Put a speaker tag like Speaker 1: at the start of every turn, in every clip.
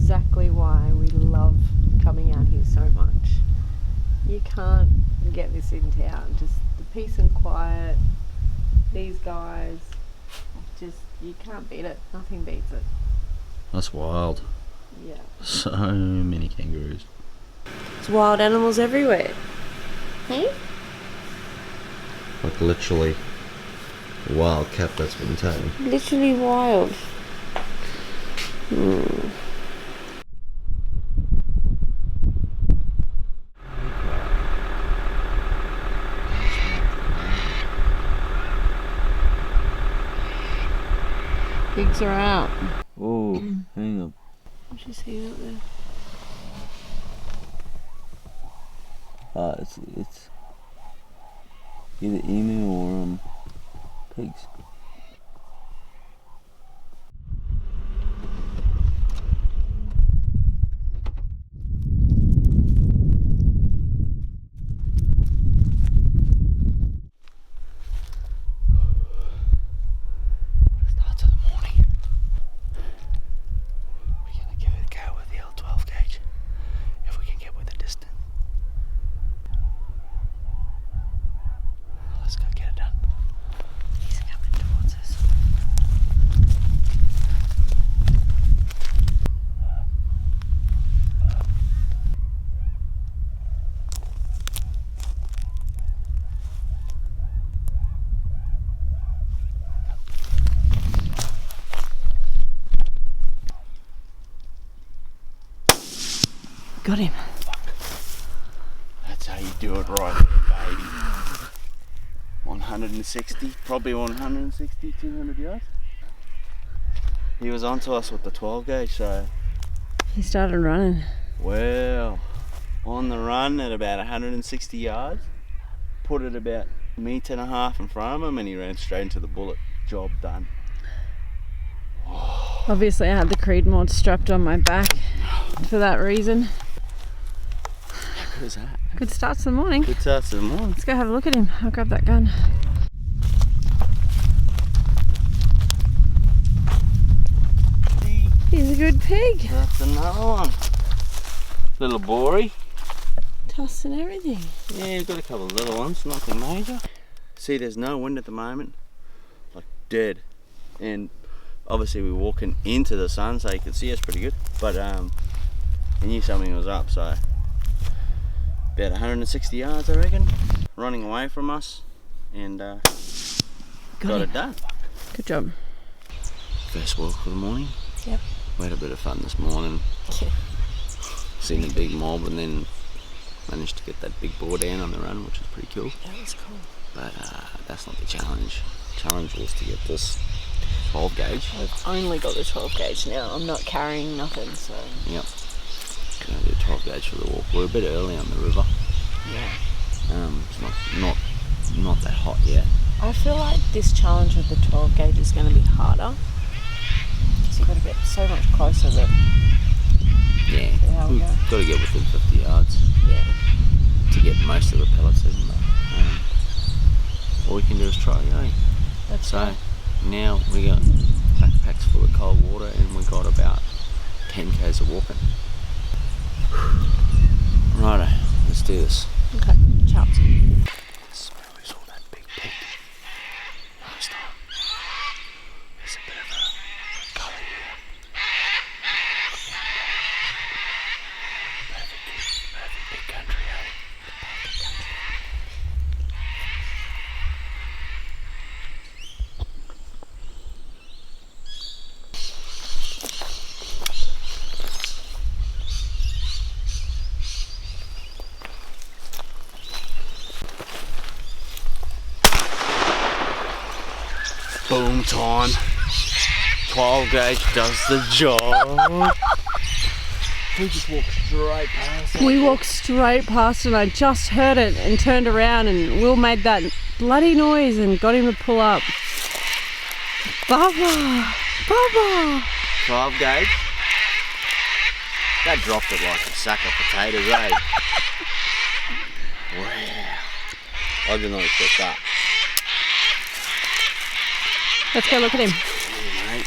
Speaker 1: exactly why we love coming out here so much. You can't get this in town. Just the peace and quiet. These guys, just, you can't beat it. Nothing beats it.
Speaker 2: That's wild.
Speaker 1: Yeah.
Speaker 2: So many kangaroos.
Speaker 1: There's wild animals everywhere. Hey?
Speaker 2: Like literally a wild cat that's been tamed.
Speaker 1: Literally wild. Pigs are out.
Speaker 2: Oh, hang on.
Speaker 1: What did you see out there?
Speaker 2: It's either emu or pigs. Start of the morning. We're gonna give it a go with the L12 gauge if we can get with the distance. Let's go get it done. He's coming towards us.
Speaker 1: Got him.
Speaker 2: That's how you do it right there, baby. 160, probably 160, 200 yards. He was onto us with the 12 gauge, so
Speaker 1: He started running.
Speaker 2: well, on the run at about 160 yards, put it about a metre and a half in front of him, and he ran straight into the bullet. Job done.
Speaker 1: Obviously I had the Creed mod strapped on my back for that reason.
Speaker 2: How good is that?
Speaker 1: Good start to the morning.
Speaker 2: Good start to the morning.
Speaker 1: Let's go have a look at him. I'll grab that gun. He's a good pig.
Speaker 2: That's another one. Little bory.
Speaker 1: Tuss and everything.
Speaker 2: Yeah, we've got a couple of little ones, nothing major. See, there's no wind at the moment, like dead. And obviously we're walking into the sun, so you can see us pretty good. But I knew something was up, so about 160 yards, I reckon, running away from us, and got it done.
Speaker 1: Good job.
Speaker 2: First walk of the morning.
Speaker 1: Yep.
Speaker 2: We had a bit of fun this morning.
Speaker 1: Yeah.
Speaker 2: Seen a big mob, and then managed to get that big boar down on the run, which was pretty cool.
Speaker 1: That was cool.
Speaker 2: But that's not the challenge. The challenge was to get this 12 gauge.
Speaker 1: I've only got the 12 gauge now. I'm not carrying nothing, so.
Speaker 2: Yep. Gonna do 12 gauge for the walk. We're a bit early on the river.
Speaker 1: Yeah.
Speaker 2: It's not that hot yet.
Speaker 1: I feel like this challenge with the 12 gauge is going to be harder. Because you've got to get so much closer that.
Speaker 2: Yeah.
Speaker 1: How we
Speaker 2: We've
Speaker 1: go.
Speaker 2: got to get within 50 yards
Speaker 1: Yeah.
Speaker 2: to get most of the pellets in. But, all we can do is try, eh?
Speaker 1: That's
Speaker 2: So
Speaker 1: right.
Speaker 2: now we got backpacks full of cold water, and we got about 10 k's of walking. Righto, let's do this.
Speaker 1: Okay, chops.
Speaker 2: This is where we saw that big pig last time. There's a bit of a gully here. Perfect big country, eh? Boom time. 12 gauge does the job. We just walked straight past it.
Speaker 1: We walked straight past it. I just heard it and turned around, and Will made that bloody noise and got him to pull up. Bubba! Bubba!
Speaker 2: 12 gauge. That dropped it like a sack of potatoes, eh? Wow. I did not expect that.
Speaker 1: Let's go look at him.
Speaker 2: Yeah, mate.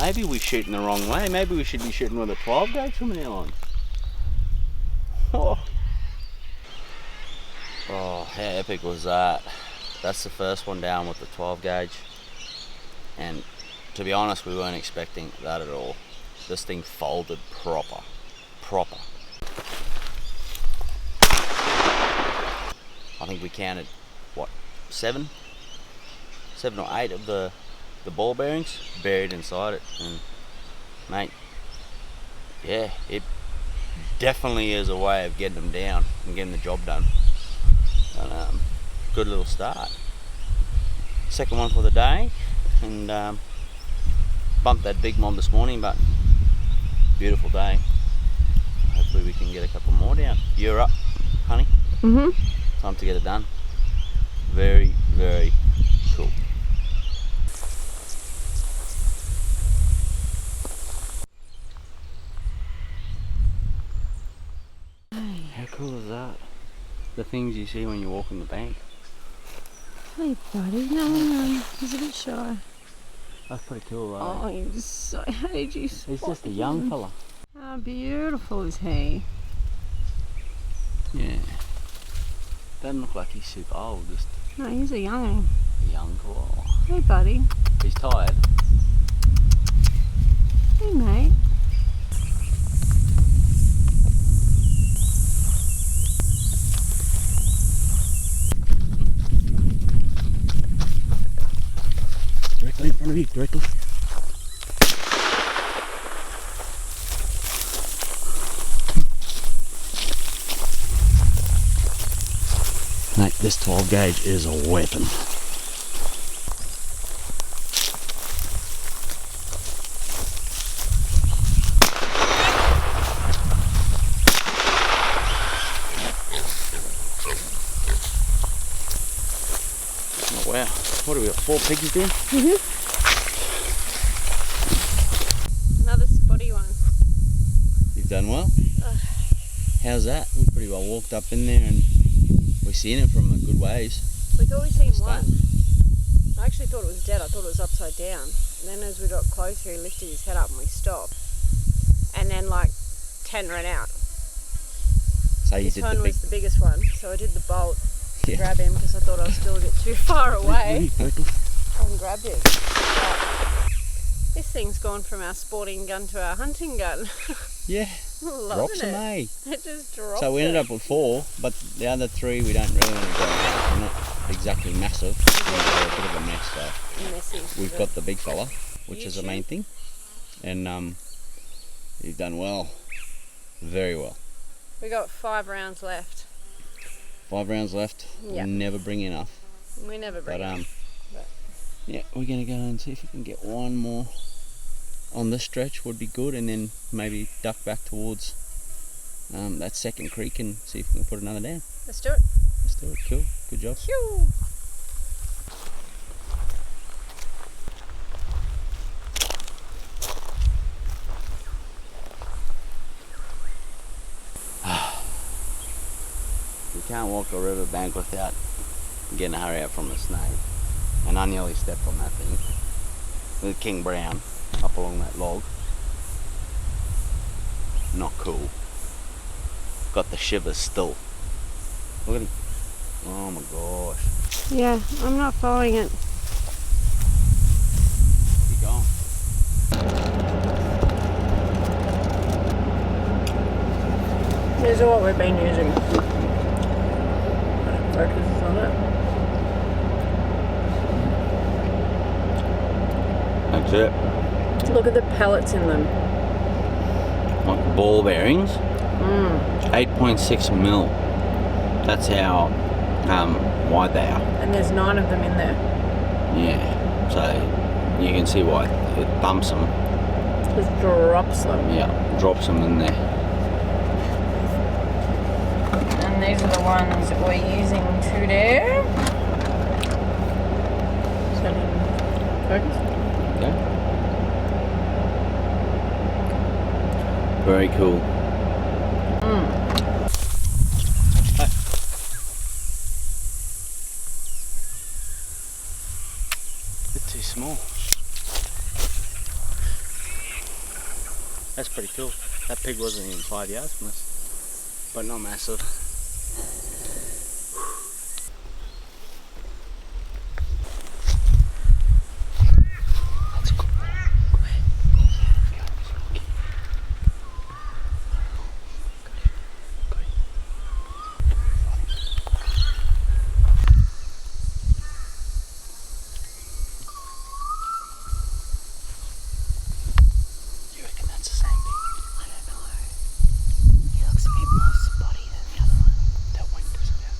Speaker 2: Maybe we're shooting the wrong way. Maybe we should be shooting with a 12 gauge from now on. Oh, how epic was that? That's the first one down with the 12 gauge. And to be honest, we weren't expecting that at all. This thing folded proper. I think we counted, what, 7 or 8 of the ball bearings buried inside it. And mate, yeah, it definitely is a way of getting them down and getting the job done. And, good little start. Second one for the day, and bumped that big mob this morning, but beautiful day. Hopefully we can get a couple more down. You're up, honey. Time to get it done. Very, very cool. How cool is that? The things you see when you walk on the bank.
Speaker 1: Hey buddy, no, he's a bit shy.
Speaker 2: That's pretty cool though.
Speaker 1: Oh, he's so, how did you spot
Speaker 2: He's just a young
Speaker 1: him?
Speaker 2: fella.
Speaker 1: How beautiful is he?
Speaker 2: Yeah. Doesn't look like he's super old, just
Speaker 1: No, he's a young.
Speaker 2: a young koala.
Speaker 1: Hey buddy.
Speaker 2: He's tired.
Speaker 1: Hey mate.
Speaker 2: Directly in front of you, directly. Mate, this 12 gauge is a weapon. Oh wow, what do we got, 4 piggies down?
Speaker 1: Another spotty one.
Speaker 2: You've done well. How's that? We pretty well walked up in there and we've seen it from a good ways.
Speaker 1: We thought we'd seen
Speaker 2: Start.
Speaker 1: one. I actually thought it was dead. I thought it was upside down. And then as we got closer, he lifted his head up and we stopped. And then like 10 ran out.
Speaker 2: So you
Speaker 1: This
Speaker 2: did
Speaker 1: one
Speaker 2: the big...
Speaker 1: was the biggest one, so I did the bolt to
Speaker 2: Yeah.
Speaker 1: grab him because I thought I was still a bit too far away and grabbed him. But this thing's gone from our sporting gun to our hunting gun.
Speaker 2: Yeah,
Speaker 1: Loving
Speaker 2: drops them,
Speaker 1: it.
Speaker 2: eh?
Speaker 1: It just dropped.
Speaker 2: So we ended up with 4, but the other 3 we don't really want to go out. They're not exactly massive. They're a bit of a mess, so
Speaker 1: Messy.
Speaker 2: we've got the big fella, which is the main thing. And you've done well, very well.
Speaker 1: We got 5 rounds left.
Speaker 2: 5 rounds left.
Speaker 1: Yeah.
Speaker 2: Never bring enough.
Speaker 1: We never bring
Speaker 2: But
Speaker 1: it. But-
Speaker 2: yeah, we're gonna go and see if we can get one more on this stretch. Would be good, and then maybe duck back towards that second creek and see if we can put another down.
Speaker 1: Let's do it.
Speaker 2: Let's do it. Cool. Good job.
Speaker 1: Phew.
Speaker 2: You can't walk a riverbank without getting a hurry up from a snake. And I nearly stepped on that thing with King Brown up along that log. Not cool. Got the shivers still. Look at him. Oh my gosh.
Speaker 1: Yeah, I'm not following it.
Speaker 2: Keep going.
Speaker 1: These are what we've been using. Focus on it.
Speaker 2: That's it.
Speaker 1: Look at the pellets in them.
Speaker 2: Like ball bearings. 8.6 mil. That's how wide they are.
Speaker 1: And there's 9 of them in there.
Speaker 2: Yeah. So you can see why it bumps them.
Speaker 1: Just drops them.
Speaker 2: Yeah, drops them in there.
Speaker 1: And these are the ones that we're using today. Setting focus.
Speaker 2: Okay. Very cool. Bit too small. That's pretty cool. That pig wasn't even 5 yards from us, but not massive. You reckon that's the same pig?
Speaker 1: I don't know. He looks a bit more spotty than the other one.
Speaker 2: That wind doesn't have.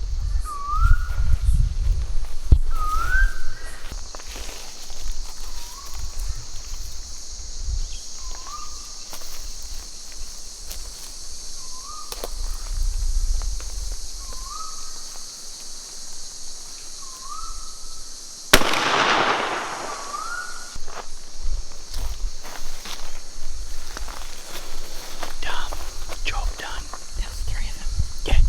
Speaker 2: Job done.
Speaker 1: There was 3 of them.
Speaker 2: Yeah.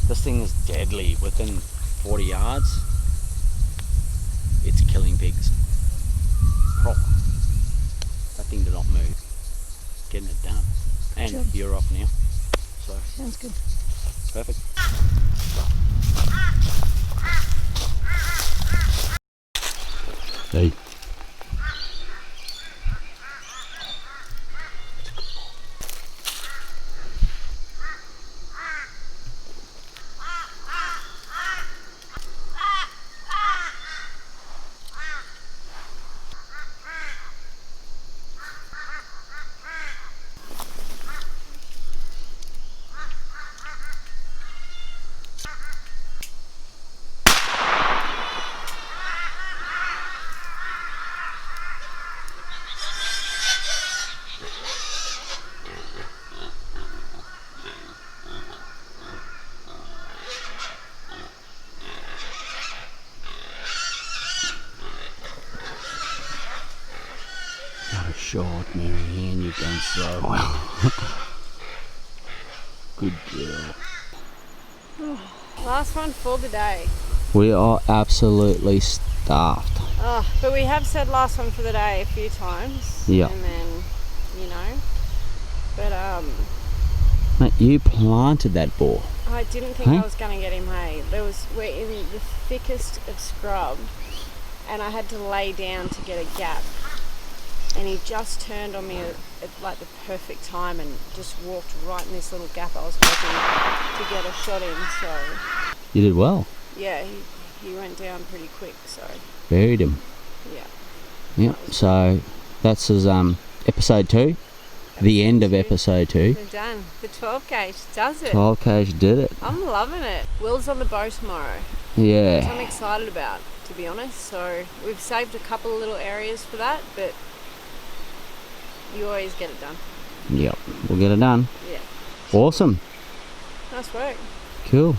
Speaker 2: This thing is deadly. Within 40 yards, it's killing pigs. Proper. That thing did not move. Getting it done. And
Speaker 1: Job.
Speaker 2: you're off now. So,
Speaker 1: Sounds good.
Speaker 2: perfect. Hey. Not a shot, Marianne. You've done so well. Good girl.
Speaker 1: Last one for the day.
Speaker 2: We are absolutely stuffed.
Speaker 1: Oh, but we have said last one for the day a few times.
Speaker 2: Yeah.
Speaker 1: And then, you know. But
Speaker 2: Mate, you planted that boar.
Speaker 1: I didn't think
Speaker 2: Hey?
Speaker 1: I was going to get him, hey. We're in the thickest of scrub, and I had to lay down to get a gap. And he just turned on me at like the perfect time and just walked right in this little gap I was hoping to get a shot in. So,
Speaker 2: You did well.
Speaker 1: yeah, he went down pretty quick, so,
Speaker 2: Buried him.
Speaker 1: yeah.
Speaker 2: Yep. So that's his episode 2. The end of episode 2.
Speaker 1: We're done. The 12 gauge does it.
Speaker 2: 12 k's did it.
Speaker 1: I'm loving it. Will's on the bow tomorrow, which
Speaker 2: Yeah.
Speaker 1: I'm excited about, to be honest. So we've saved a couple of little areas for that, but you always get it done.
Speaker 2: Yep. We'll get it done.
Speaker 1: Yeah.
Speaker 2: Awesome.
Speaker 1: Nice work.
Speaker 2: Cool.